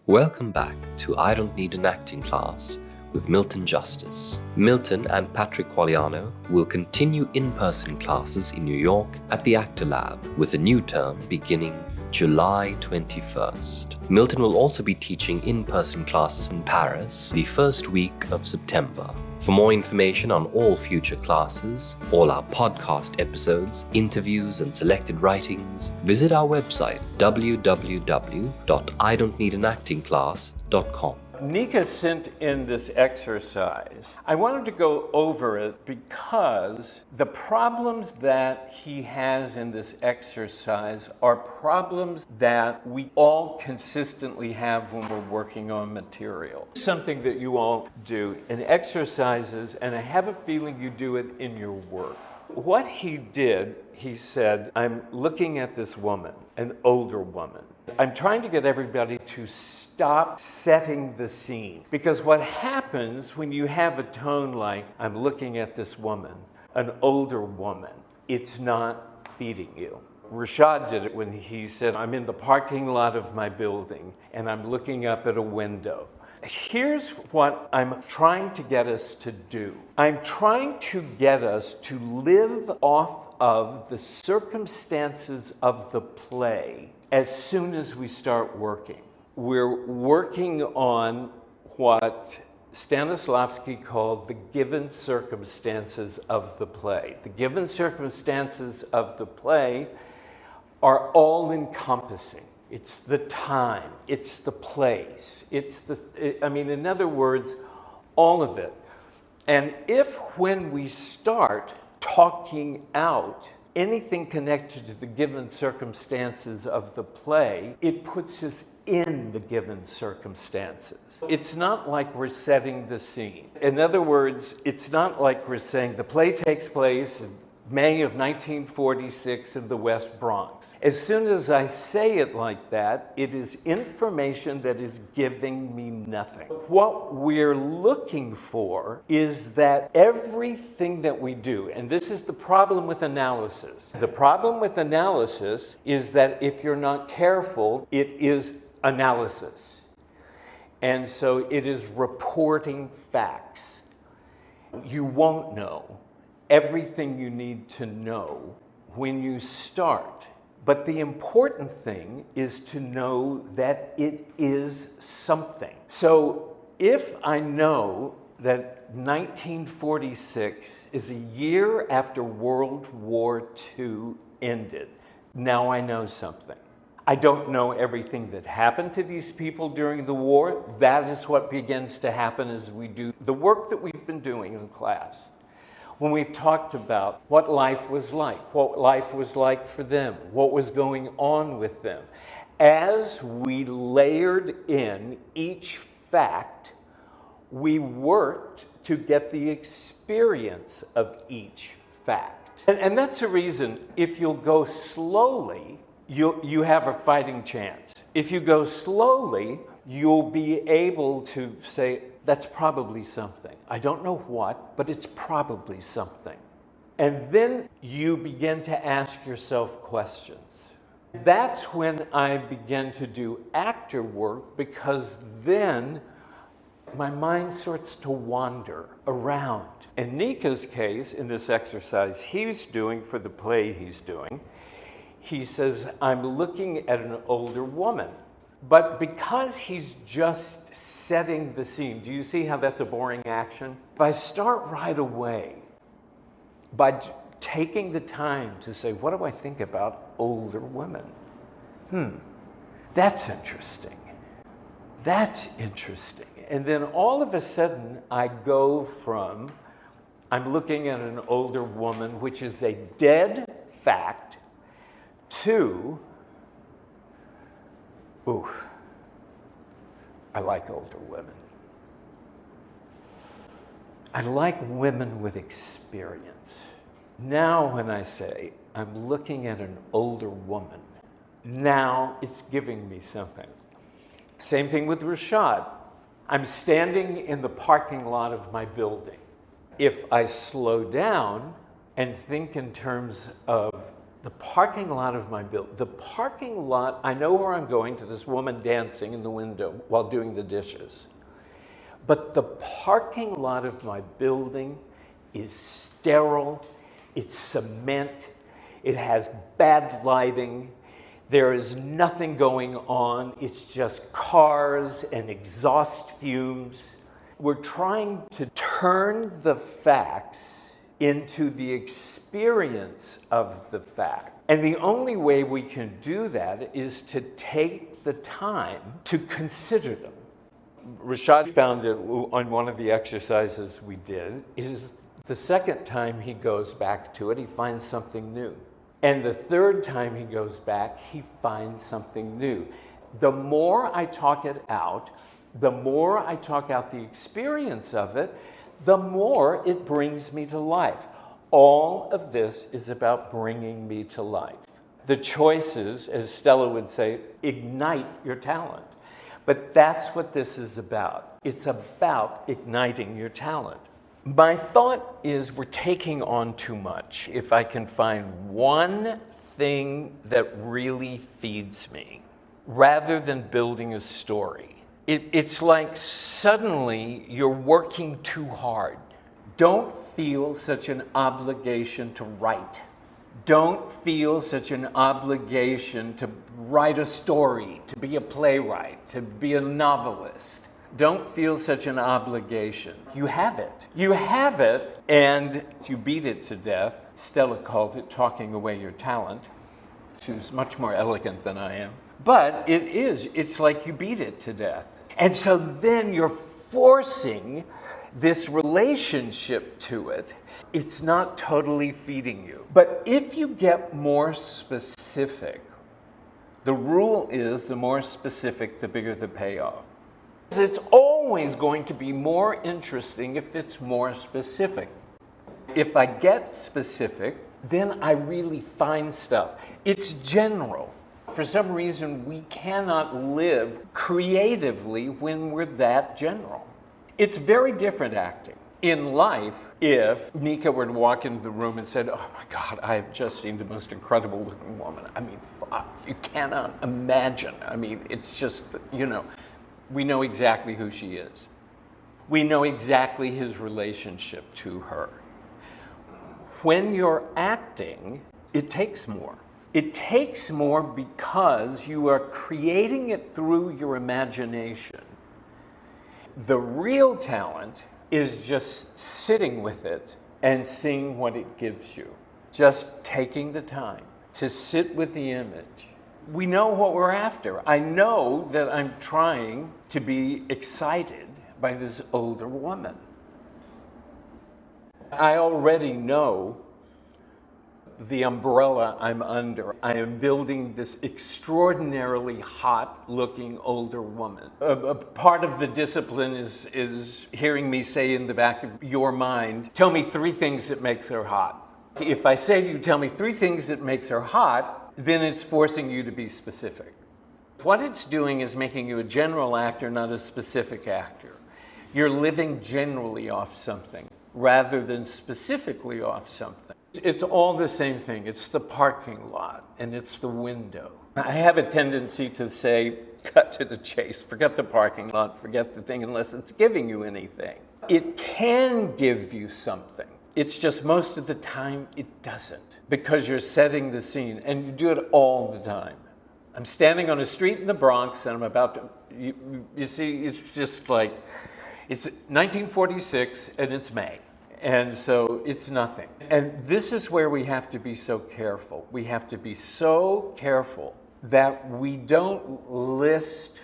Welcome back to I Don't Need an Acting Class with Milton Justice. Milton and Patrick Qualiano will continue in-person classes in New York at the Actor Lab with a new term beginning July 21st. Milton will also be teaching in-person classes in Paris the first week of September. For more information on all future classes, all our podcast episodes, interviews, and selected writings, visit our website www.idon'tneedanactingclass.com. Nika sent in this exercise. I wanted to go over it because the problems that he has in this exercise are problems that we all consistently have when we're working on material. Something that you all do in exercises, and I have a feeling you do it in your work. What he did, he said, I'm looking at this woman, an older woman. I'm trying to get everybody to stop setting the scene. Because what happens when you have a tone like, I'm looking at this woman, an older woman, it's not feeding you. Rashad did it when he said, I'm in the parking lot of my building and I'm looking up at a window. Here's what I'm trying to get us to do. I'm trying to get us to live off of the circumstances of the play as soon as we start working. We're working on what Stanislavski called the given circumstances of the play. The given circumstances of the play are all encompassing. It's the time, it's the place, in other words, all of it. And if when we start talking out anything connected to the given circumstances of the play, it puts us in the given circumstances. It's not like we're setting the scene. In other words, it's not like we're saying the play takes place in May of 1946 in the West Bronx. As soon as I say it like that, it is information that is giving me nothing. What we're looking for is that everything that we do, and this is the problem with analysis. The problem with analysis is that if you're not careful, it is analysis. And so it is reporting facts. You won't know everything you need to know when you start. But the important thing is to know that it is something. So if I know that 1946 is a year after World War II ended, now I know something. I don't know everything that happened to these people during the war. That is what begins to happen as we do the work that we've been doing in class. When we've talked about what life was like for them, what was going on with them. As we layered in each fact, we worked to get the experience of each fact. And that's the reason, if you'll go slowly, you have a fighting chance. If you go slowly, you'll be able to say, that's probably something. I don't know what, but it's probably something. And then you begin to ask yourself questions. That's when I begin to do actor work, because then my mind starts to wander around. In Nika's case, in this exercise he's doing for the play he's doing, he says, I'm looking at an older woman. But because he's just setting the scene, do you see how that's a boring action? If I start right away by taking the time to say, what do I think about older women? That's interesting. That's interesting. And then all of a sudden, I go from, I'm looking at an older woman, which is a dead fact, to, ooh, I like older women. I like women with experience. Now when I say, I'm looking at an older woman, now it's giving me something. Same thing with Rashad. I'm standing in the parking lot of my building. If I slow down and think in terms of The parking lot of my building. The parking lot, I know where I'm going, to this woman dancing in the window while doing the dishes. But the parking lot of my building is sterile, it's cement, it has bad lighting, there is nothing going on, it's just cars and exhaust fumes. We're trying to turn the facts into the experience of the fact. And the only way we can do that is to take the time to consider them. Rashad found it on one of the exercises we did, is the second time he goes back to it, he finds something new. And the third time he goes back, he finds something new. The more I talk it out, the more I talk out the experience of it, the more it brings me to life. All of this is about bringing me to life. The choices, as Stella would say, ignite your talent. But that's what this is about. It's about igniting your talent. My thought is we're taking on too much. If I can find one thing that really feeds me, rather than building a story, it's like suddenly you're working too hard. Don't feel such an obligation to write. Don't feel such an obligation to write a story, to be a playwright, to be a novelist. Don't feel such an obligation. You have it. You have it, and you beat it to death. Stella called it talking away your talent. She was much more elegant than I am. But it is. It's like you beat it to death. And so then you're forcing this relationship to it. It's not totally feeding you. But if you get more specific, the rule is the more specific, the bigger the payoff. It's always going to be more interesting if it's more specific. If I get specific, then I really find stuff. It's general. For some reason, we cannot live creatively when we're that general. It's very different acting. In life, if Nika were to walk into the room and said, "Oh my God, I have just seen the most incredible looking woman." I mean, you cannot imagine. I mean, it's just, we know exactly who she is. We know exactly his relationship to her. When you're acting, it takes more. It takes more because you are creating it through your imagination. The real talent is just sitting with it and seeing what it gives you. Just taking the time to sit with the image. We know what we're after. I know that I'm trying to be excited by this older woman. I already know the umbrella I'm under. I am building this extraordinarily hot-looking older woman. A part of the discipline is hearing me say in the back of your mind, tell me 3 things that makes her hot. If I say to you, tell me 3 things that makes her hot, then it's forcing you to be specific. What it's doing is making you a general actor, not a specific actor. You're living generally off something rather than specifically off something. It's all the same thing. It's the parking lot and it's the window. I have a tendency to say, cut to the chase. Forget the parking lot, forget the thing unless it's giving you anything. It can give you something. It's just most of the time it doesn't, because you're setting the scene and you do it all the time. I'm standing on a street in the Bronx and I'm about to, you see, it's just like, it's 1946 and it's May. And so it's nothing. And this is where we have to be so careful. We have to be so careful that we don't list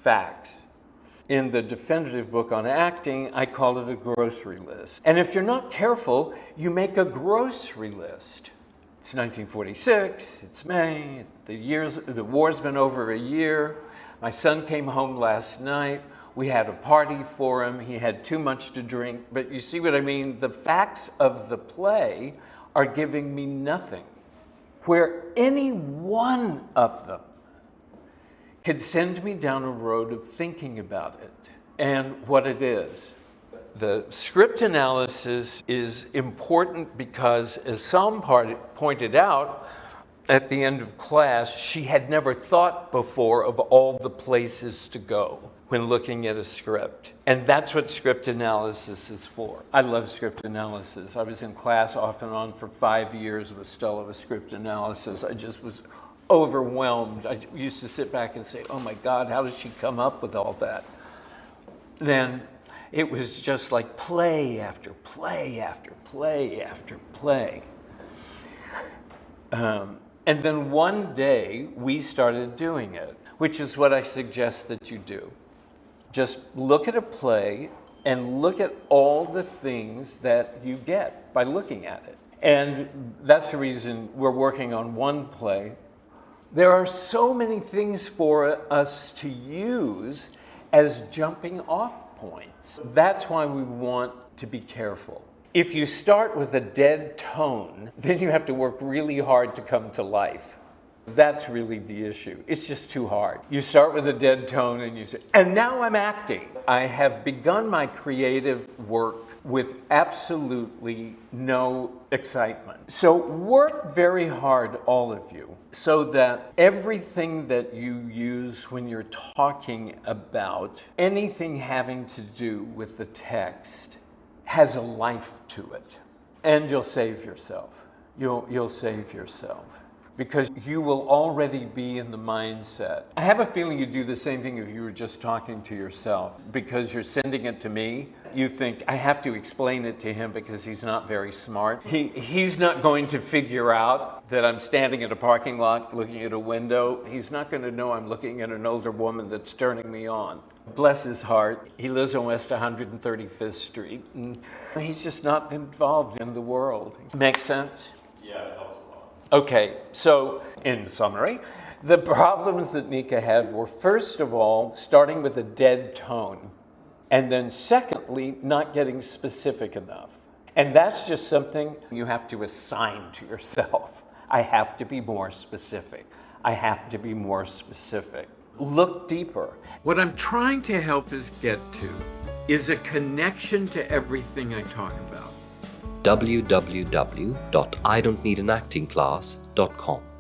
facts. In the definitive book on acting, I call it a grocery list. And if you're not careful, you make a grocery list. It's 1946, it's May, the war's been over a year. My son came home last night. We had a party for him. He had too much to drink. But you see what I mean? The facts of the play are giving me nothing. Where any one of them could send me down a road of thinking about it and what it is. The script analysis is important because, as Sam pointed out, at the end of class, she had never thought before of all the places to go when looking at a script. And that's what script analysis is for. I love script analysis. I was in class off and on for 5 years with Stella with script analysis. I just was overwhelmed. I used to sit back and say, oh my God, how does she come up with all that? Then it was just like play after play after play after play. And then one day we started doing it, which is what I suggest that you do. Just look at a play and look at all the things that you get by looking at it. And that's the reason we're working on one play. There are so many things for us to use as jumping off points. That's why we want to be careful. If you start with a dead tone, then you have to work really hard to come to life. That's really the issue. It's just too hard. You start with a dead tone and you say, and now I'm acting. I have begun my creative work with absolutely no excitement. So work very hard, all of you, so that everything that you use when you're talking about anything having to do with the text has a life to it. And you'll save yourself. You'll save yourself. Because you will already be in the mindset. I have a feeling you'd do the same thing if you were just talking to yourself. Because you're sending it to me, you think, I have to explain it to him because he's not very smart. He's not going to figure out that I'm standing in a parking lot looking at a window. He's not going to know I'm looking at an older woman that's turning me on. Bless his heart, he lives on West 135th Street, and he's just not involved in the world. Make sense? Yeah, it helps a lot. Okay, so in summary, the problems that Nika had were, first of all, starting with a dead tone, and then secondly, not getting specific enough. And that's just something you have to assign to yourself. I have to be more specific. I have to be more specific. Look deeper. What I'm trying to help us get to is a connection to everything I talk about. www.idon'tneedanactingclass.com